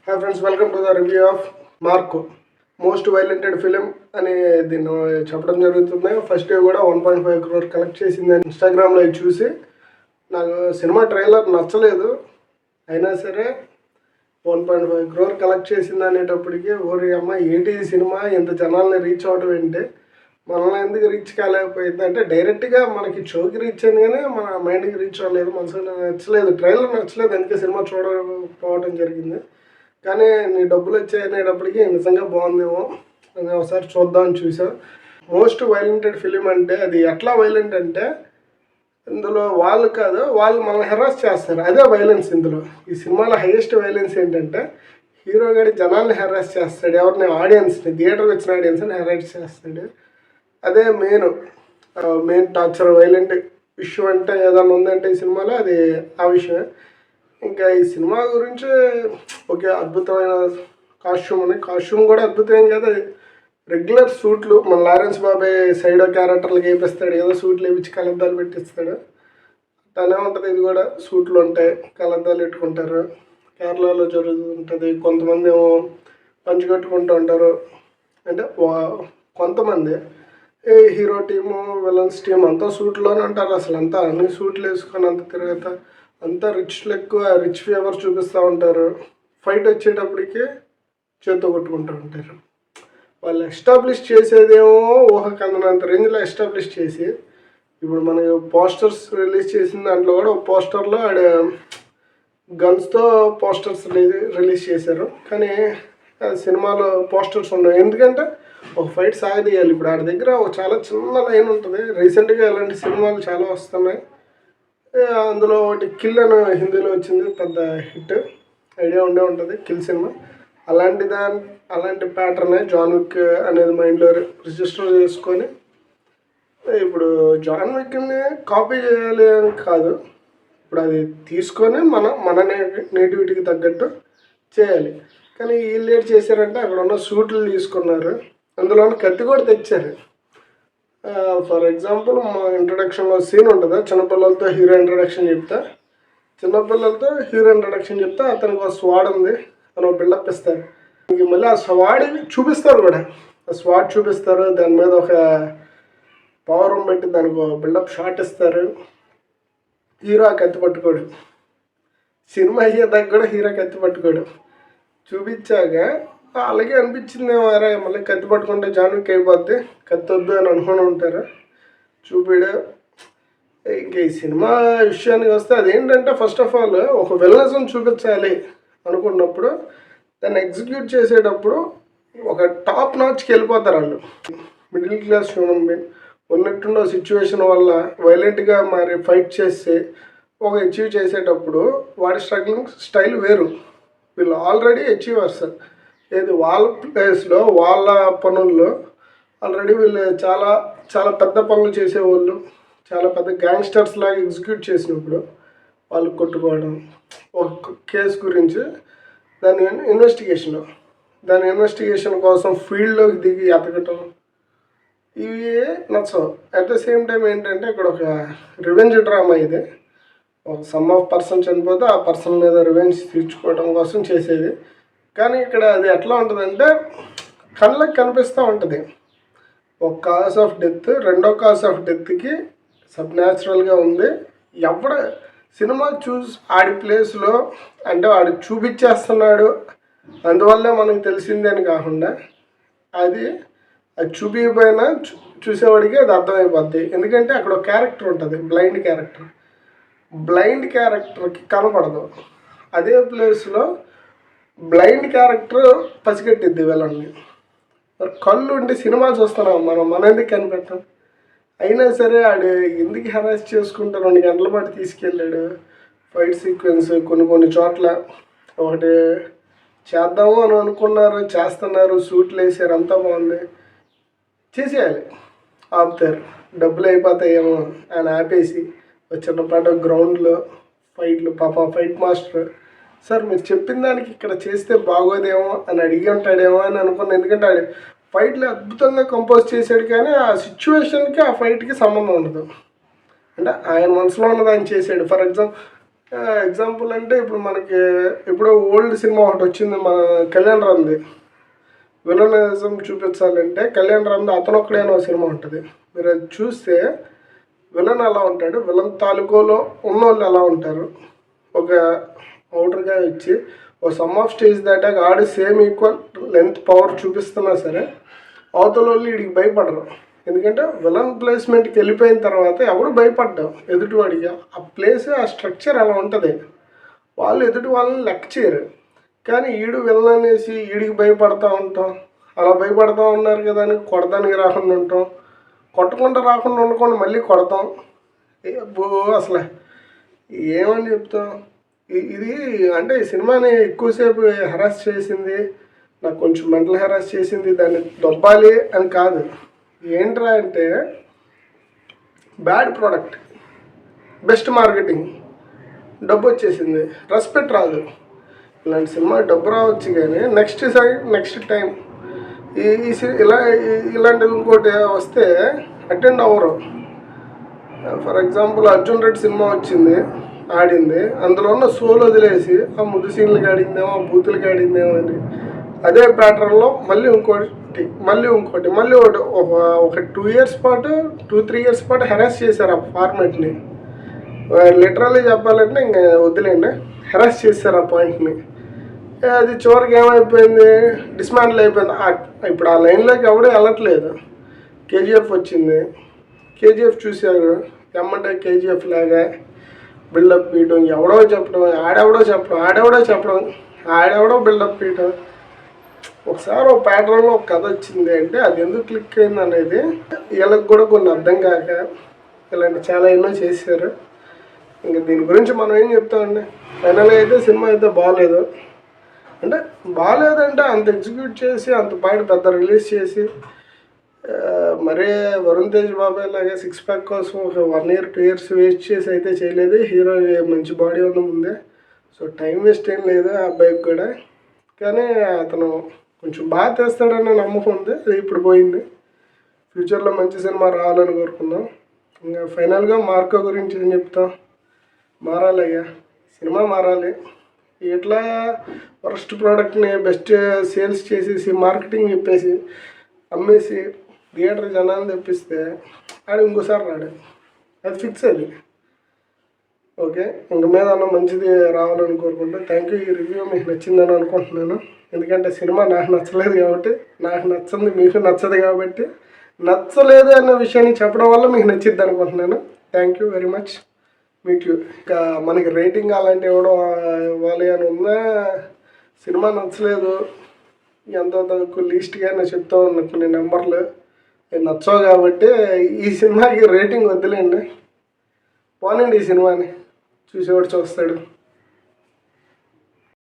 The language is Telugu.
Hi friends, welcome to the review of Marco most వైలెంటెడ్ film అని దీన్ని చెప్పడం జరుగుతుంది. ఫస్ట్ డే కూడా 1.5 crore కలెక్ట్ చేసింది అని ఇన్స్టాగ్రామ్లో చూసి నాకు సినిమా ట్రైలర్ నచ్చలేదు. అయినా సరే 1.5 crore కలెక్ట్ చేసింది అనేటప్పటికీ ఓరి అమ్మ ఏంటి ఈ సినిమా ఇంత జనాల్ని రీచ్ అవడం ఏంటి, మనల్ని ఎందుకు రీచ్ కాలేకపోయింది అంటే డైరెక్ట్గా మనకి షోకి రీచ్ అయింది కానీ మన మైండ్కి రీచ్ అవ్వలేదు. మనసు నచ్చలేదు, ట్రైలర్ నచ్చలేదు, అందుకే సినిమా చూడకపోవడం జరిగింది. కానీ నీ డబ్బులు వచ్చాయనేటప్పటికి నిజంగా బాగుందేమో అని ఒకసారి చూద్దామని చూసాం. మోస్ట్ వైలెంటెడ్ ఫిలిం అంటే అది ఎట్లా వైలెంట్ అంటే ఇందులో వాళ్ళు కాదు, వాళ్ళు మనల్ని హెరాస్ చేస్తారు, అదే వైలెన్స్. ఇందులో ఈ సినిమాలో హైయెస్ట్ వైలెన్స్ ఏంటంటే హీరో గడి జనాల్ని హెరాస్ చేస్తాడు, ఎవరిని ఆడియన్స్ని, థియేటర్కి వచ్చిన ఆడియన్స్ని హెరాస్ చేస్తాడు. అదే మెయిన్ టార్చర్ వైలెంట్ ఇష్యూ అంటే ఏదైనా ఉందంటే ఈ సినిమాలో అది ఆ విషయమే. ఇంకా ఈ సినిమా గురించి ఒక అద్భుతమైన కాస్ట్యూమ్ కూడా అద్భుతమైన కదా. రెగ్యులర్ సూట్లు మన లారెన్స్ బాబాయ్ సైడ్ క్యారెక్టర్లకు వేపిస్తాడు, ఏదో సూట్లు వేపించి కలద్దాలు పెట్టిస్తాడు. తనే ఉంటుంది, ఇది కూడా సూట్లు ఉంటాయి, కలద్దాలు పెట్టుకుంటారు. కేరళలో జరుగుతుంటుంది. కొంతమంది ఏమో పంచి కట్టుకుంటూ ఉంటారు. అంటే కొంతమంది హీరో టీము విలన్స్ టీం అంతా సూట్లోనే ఉంటారు. అసలు అంతా అన్ని సూట్లు వేసుకొని అంత తిరుగుతా అంతా రిచ్ ఫేవర్ చూపిస్తూ ఉంటారు. ఫైట్ వచ్చేటప్పటికి చేత్తో కొట్టుకుంటూ ఉంటారు. వాళ్ళు ఎస్టాబ్లిష్ చేసేదేమో ఊహకందనంత రేంజ్లో ఎస్టాబ్లిష్ చేసి, ఇప్పుడు మనకి పోస్టర్స్ రిలీజ్ చేసిన దాంట్లో కూడా ఒక పోస్టర్లో ఆడ గన్స్తో పోస్టర్స్ రిలీజ్ చేశారు. కానీ సినిమాలో పోస్టర్స్ ఉండవు, ఎందుకంటే ఒక ఫైట్ సాగదీయాలి. ఇప్పుడు ఆడి దగ్గర ఒక చాలా చిన్న లైన్ ఉంటుంది. రీసెంట్గా ఇలాంటి సినిమాలు చాలా వస్తున్నాయి. అందులో ఒకటి కిల్ అని హిందీలో వచ్చింది, పెద్ద హిట్, ఐడియా ఉండే ఉంటుంది కిల్ సినిమా. అలాంటి ప్యాటర్నే జాన్ విక్ అనేది మైండ్లో రిజిస్టర్ చేసుకొని ఇప్పుడు జాన్ విక్ని కాపీ చేయాలి అని కాదు, ఇప్పుడు అది తీసుకొని మన నేటివిటీకి తగ్గట్టు చేయాలి. కానీ వీళ్ళు ఏం చేశారంటే అక్కడ ఉన్న సూట్లు తీసుకున్నారు, అందులో కత్తి కూడా తెచ్చారు. ఫర్ ఎగ్జాంపుల్ మా ఇంట్రడక్షన్లో సీన్ ఉంటుందా, చిన్నపిల్లలతో హీరో ఇంట్రడక్షన్ చెప్తా అతనికి ఒక స్వాడ్ ఉంది అని ఒక బిల్డప్ ఇస్తారు. ఇంక మళ్ళీ ఆ స్వాడ్ని చూపిస్తారు కూడా, ఆ స్వాడ్ చూపిస్తారు, దాని మీద ఒక పవర్ పెట్టి దానికి ఒక బిల్డప్ షాట్ ఇస్తారు. హీరో ఆ కత్తి పట్టుకోడు, సినిమా అయ్యేదాకా కూడా హీరో కత్తి పట్టుకోడు. చూపించాక అలాగే అనిపించింది, వారే మళ్ళీ కత్తి పట్టుకుంటే జాన్విక్ అయిపోద్ది, కత్తి వద్దు అని అనుకుని ఉంటారు. చూపిడు. ఇంక ఈ సినిమా విషయానికి వస్తే అదేంటంటే ఫస్ట్ ఆఫ్ ఆల్ ఒక విలనిజం చూపించాలి అనుకున్నప్పుడు దాన్ని ఎగ్జిక్యూట్ చేసేటప్పుడు ఒక టాప్ నాచ్కి వెళ్ళిపోతారు వాళ్ళు. మిడిల్ క్లాస్ హ్యూమన్ బీయింగ్ ఉన్నట్టుండే సిచ్యువేషన్ వల్ల వైలెంట్గా మరి ఫైట్ చేసి ఒక అచీవ్ చేసేటప్పుడు వాడి స్ట్రగ్లింగ్ స్టైల్ వేరు. వీళ్ళు ఆల్రెడీ అచీవర్స్, ఏది వాళ్ళ ప్లేస్లో వాళ్ళ పనుల్లో ఆల్రెడీ వీళ్ళు చాలా చాలా పెద్ద పనులు చేసేవాళ్ళు, చాలా పెద్ద గ్యాంగ్స్టర్స్ లాగా ఎగ్జిక్యూట్ చేసినప్పుడు వాళ్ళు కొట్టుకోవడం, ఒక కేసు గురించి దాని ఇన్వెస్టిగేషన్ కోసం ఫీల్డ్లోకి దిగి ఎతకటం, ఇవి నచ్చవు. అట్ ద సేమ్ టైం ఏంటంటే ఇక్కడ ఒక రివెంజ్ డ్రామా, ఇది ఒక సమ్ ఆఫ్ పర్సన్ చనిపోతే ఆ పర్సన్ మీద రివెంజ్ తీర్చుకోవడం కోసం చేసేది. కానీ ఇక్కడ అది ఎట్లా ఉంటుందంటే కళ్ళకి కనిపిస్తూ ఉంటుంది. ఒక కాజ్ ఆఫ్ డెత్, రెండో కాజ్ ఆఫ్ డెత్కి సబ్ న్యాచురల్గా ఉంది. ఎవడ సినిమా ఆడి ప్లేస్లో అంటే వాడు చూపించేస్తున్నాడు అందువల్లే మనకు తెలిసింది అని కాకుండా అది చూపించకపోయినా చూసేవాడికి అది అర్థమైపోద్ది. ఎందుకంటే అక్కడ ఒక క్యారెక్టర్ ఉంటుంది, బ్లైండ్ క్యారెక్టర్కి కనపడదు. అదే ప్లేస్లో బ్లైండ్ క్యారెక్టర్ పసిగట్టిద్ది వీళ్ళని. కళ్ళు ఉండి సినిమా చూస్తున్నాం మన ఎందుకు కనిపెట్టాం. అయినా సరే ఆడు ఎందుకు హెరాస్ చేసుకుంటూ 2 గంటల పాటు తీసుకెళ్ళాడు. ఫైట్ సీక్వెన్స్ కొన్ని చోట్ల ఒకటి చేద్దాము అని అనుకున్నారు, చేస్తున్నారు, సూట్లు వేసారు, అంతా బాగుంది, చేసేయాలి, ఆపుతారు, డబ్బులు అయిపోతాయేమో అని ఆపేసి చిన్నపాటు గ్రౌండ్లో ఫైట్లు. పాప ఫైట్ మాస్టర్ సార్ మీరు చెప్పిన దానికి ఇక్కడ చేస్తే బాగోదేమో అని అడిగి ఉంటాడేమో అని అనుకున్నాను. ఎందుకంటే ఆడు ఫైట్లు అద్భుతంగా కంపోజ్ చేశాడు, కానీ ఆ సిచ్యువేషన్కి ఆ ఫైట్కి సంబంధం ఉండదు. అంటే ఆయన మనసులో ఉన్నది ఆయన చేశాడు. ఫర్ ఎగ్జాంపుల్ ఎగ్జాంపుల్ అంటే ఇప్పుడు మనకి ఇప్పుడు ఓల్డ్ సినిమా ఒకటి వచ్చింది మన కళ్యాణ్ రామ్ది. విలనిజం చూపించాలంటే కళ్యాణ్ రామ్ది అతను ఒక్కడే అనే సినిమా ఉంటుంది. మీరు అది చూస్తే విలన్ ఎలా ఉంటాడు, విలన్ తాలూకోలో ఉన్నోళ్ళు ఎలా ఉంటారు, ఒక అవుటర్గా ఇచ్చి ఓ సమ్ ఆఫ్ స్టేజ్ దాటాక ఆడి సేమ్ ఈక్వల్ లెంత్ పవర్ చూపిస్తున్నా సరే అవతల వాళ్ళు వీడికి భయపడరు. ఎందుకంటే విలన్ ప్లేస్మెంట్కి వెళ్ళిపోయిన తర్వాత ఎవరు భయపడ్డాం ఎదుటివాడికి. ఆ ప్లేస్ ఆ స్ట్రక్చర్ అలా ఉంటుంది, వాళ్ళు ఎదుటి వాళ్ళని లెక్క చేయరు. కానీ ఈడు విలన్ అనేసి ఈడికి భయపడతా ఉంటాం. అలా భయపడతా ఉన్నారు కదా అని కొడదానికి రాకుండా ఉంటాం, కొట్టకుండా రాకుండా ఉండకుండా మళ్ళీ కొడతాం. అసలు ఏమని చెప్తాం. ఇది అంటే ఈ సినిమాని ఎక్కువసేపు హెరాస్ చేసింది, నాకు కొంచెం మెంటల్ హెరాస్ చేసింది, దాన్ని దొబ్బాలి అని కాదు. ఏంట్రా అంటే బ్యాడ్ ప్రోడక్ట్, బెస్ట్ మార్కెటింగ్, డబ్బు వచ్చేసింది, రెస్పెక్ట్ రాదు. ఇలాంటి సినిమా డబ్బు రావచ్చు కానీ నెక్స్ట్ టైం ఇలాంటిది ఇంకోటి వస్తే అటెండ్ అవ్వరు. For example Arjun Reddy cinema వచ్చింది, ఆడింది, అందులో ఉన్న సోలు వదిలేసి ఆ ముద్దు సీన్లకి ఆడిందేమో, ఆ బూతులకి ఆడిందేమో అని అదే ప్యాటర్న్లో మళ్ళీ ఇంకోటి ఒక 2 years పాటు 2-3 years పాటు హెరాస్ చేశారు ఆ ఫార్మాట్ని. లిటరల్లీ చెప్పాలంటే ఇంకా వదిలేండి, హెరాస్ చేశారు ఆ పాయింట్ని. అది చివరికి ఏమైపోయింది, డిస్మాంటిల్ అయిపోయింది. ఇప్పుడు ఆ లైన్లోకి ఎవడూ వెళ్ళట్లేదు. కేజీఎఫ్ వచ్చింది, కేజీఎఫ్ చూశారు, ఎమ్మంటే కేజీఎఫ్ లాగా బిల్డప్ ఇవ్వడం, ఆడెవడో చెప్పడం, ఆడెవడో బిల్డప్ ఇవ్వడం. ఒకసారి ఒక ప్యాటర్న్లో ఒక కథ వచ్చింది అంటే అది ఎందుకు క్లిక్ అయింది అనేది వీళ్ళకి కూడా కొన్ని అర్థం కాక ఇలాంటి చాలా ఎన్నో చేశారు. ఇంకా దీని గురించి మనం ఏం చెప్తామండి. ఫైనల్గా అయితే సినిమా అయితే బాగాలేదంటే అంత ఎగ్జిక్యూట్ చేసి అంత బయట పెద్ద రిలీజ్ చేసి మరీ వరుణ్ తేజ్ బాబాయ్ లాగా 6 pack కోసం ఒక 1 year 2 years వేస్ట్ చేసి అయితే చేయలేదు. హీరో మంచి బాడీ ఉన్న ముందే, సో టైం వేస్ట్ ఏం లేదు ఆ అబ్బాయికి కూడా. కానీ అతను కొంచెం బాగా తెస్తాడనే నమ్మకం ఉంది, అది ఇప్పుడు పోయింది. ఫ్యూచర్లో మంచి సినిమా రావాలని కోరుకుందాం. ఇంకా ఫైనల్గా మార్కో గురించి ఏం చెప్తాం, మారాలి అయ్యా, సినిమా మారాలి. ఇట్లా వరస్ట్ ప్రోడక్ట్ని బెస్ట్ సేల్స్ చేసేసి మార్కెటింగ్ చెప్పేసి అమ్మేసి థియేటర్ జనాలు తెప్పిస్తే ఆడు ఇంకోసారి రాడు, అది ఫిక్స్. అది ఓకే, ఇంక మీద అన్న మంచిది రావాలని కోరుకుంటా. Thank you. ఈ రివ్యూ మీకు నచ్చిందని అనుకుంటున్నాను. ఎందుకంటే సినిమా నాకు నచ్చలేదు కాబట్టి, నాకు నచ్చింది మీకు నచ్చదు కాబట్టి, నచ్చలేదు అన్న విషయాన్ని చెప్పడం వల్ల మీకు నచ్చిద్ది అనుకుంటున్నాను. Thank you very much. Meet you. ఇంకా మనకి రేటింగ్ అలాంటి ఇవ్వాలి అని ఉన్నా, సినిమా నచ్చలేదు ఎంతో తక్కువ లీస్ట్గా నేను చెప్తా ఉన్నా కొన్ని నెంబర్లు నచ్చవు కాబట్టి ఈ సినిమాకి రేటింగ్ వద్దులేండి, పోనండి. ఈ సినిమాని చూసేవాడు చూస్తాడు.